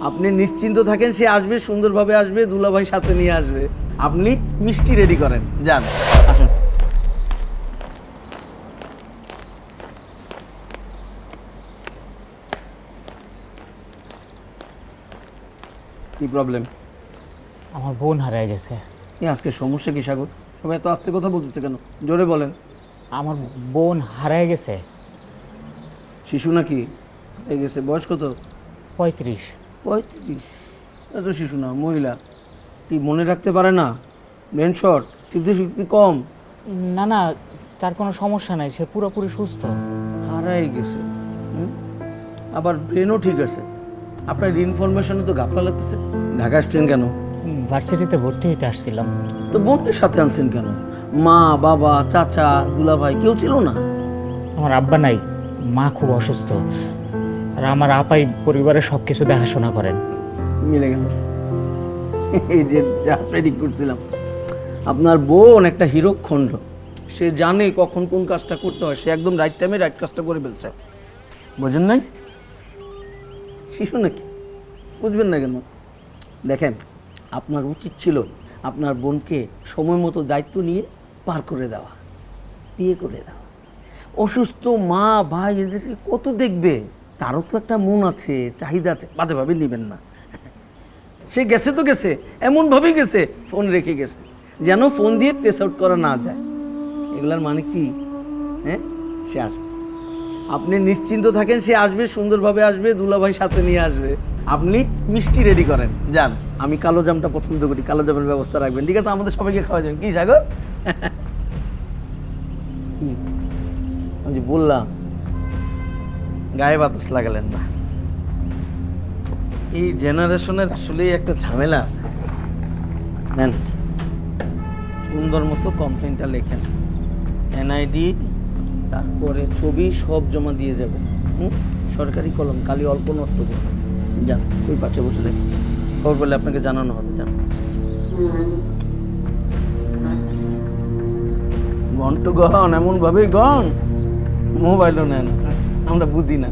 আপনি নিশ্চিন্ত থাকেন, সে আসবে, সুন্দরভাবে আসবে, দুলাভাই সাথে নিয়ে আসবে। আপনি মিষ্টি রেডি করেন, যান আসুন। কি প্রবলেম? আমার বোন হারিয়ে গেছে। আজকে সমস্যা কি সাগর? সবাই এত আস্তে কথা বলতেছে কেন? জোরে বলেন। আমার বোন হারিয়ে গেছে। শিশু নাকি? হয়ে গেছে, বয়স কত? 35। 35? এত শিশু না, মহিলা। কি মনে রাখতে পারে না? ব্রেন শর্ট, স্মৃতিশক্তি কম? না না, তার কোনো সমস্যা নাই, সে পুরোপুরি সুস্থ। হারাই গেছে। হুম? আবার ব্রেনও ঠিক আছে। আপনার ইনফরমেশনে তো ঘাপলা লাগতেছে। ঢাকা আসছেন কেন? ভার্সিটিতে ভর্তি হইতে আসছিলাম। তো বোনকে সাথে আনছেন কেন? মা, বাবা, চাচা, দুলাভাই কেউ ছিল না? আমার আব্বা নাই, মা খুব অসুস্থ, আর আমার আপাই পরিবারের সব কিছু দেখাশোনা করেন। মিলে গেল। এই যে যা প্রেডিক্ট করছিলাম। আপনার বোন একটা হীরকখণ্ড। সে জানে কখন কোন কাজটা করতে হয়, সে একদম রাইট টাইমে রাইট কাজটা করে ফেলছে। বোঝেন নাই? শিশু নাকি? বুঝবেন না কেন? দেখেন, আপনার উচিত ছিল আপনার বোনকে সময় মতো দায়িত্ব নিয়ে পার করে দেওয়া, বিয়ে করে দেওয়া। অসুস্থ মা ভাই এদেরকে কত দেখবে? তারও তো একটা মন আছে, চাহিদা আছে, বাজেভাবে নেবেন না। সে গেছে তো গেছে, এমনভাবেই গেছে ফোন রেখে গেছে যেন ফোন দিয়ে ট্রেস আউট করা না যায়। এগুলার মানে কি? হ্যাঁ, সে আসবে। আপনি নিশ্চিন্ত থাকেন, সে আসবে, সুন্দরভাবে আসবে, দুলাভাই সাথে নিয়ে আসবে। আপনি মিষ্টি রেডি করেন, যান। আমি কালো জামটা পছন্দ করি, কালো জামের ব্যবস্থা রাখবেন, ঠিক আছে? আমাদের সবাইকে খাওয়া যাবেন, কি সাগর? কি? আমি যে বললাম, গায়ে বাতাস লাগালেন না। এই জেনারেশনের আসলেই একটা ঝামেলা আছে। নেন, সুন্দর মতো কমপ্লেনটা লেখেন, এনআইডি, তারপরে ছবি সব জমা দিয়ে যাবেন। সরকারি কলম, কালি অল্প নষ্ট করবেন। যান, ওই পাশে বসে দেখেন, খবর পেলে আপনাকে জানানো হবে। যান। ঘন্ট গহন এমনভাবেই গন, মোবাইলও নেন, আমরা বুঝি না।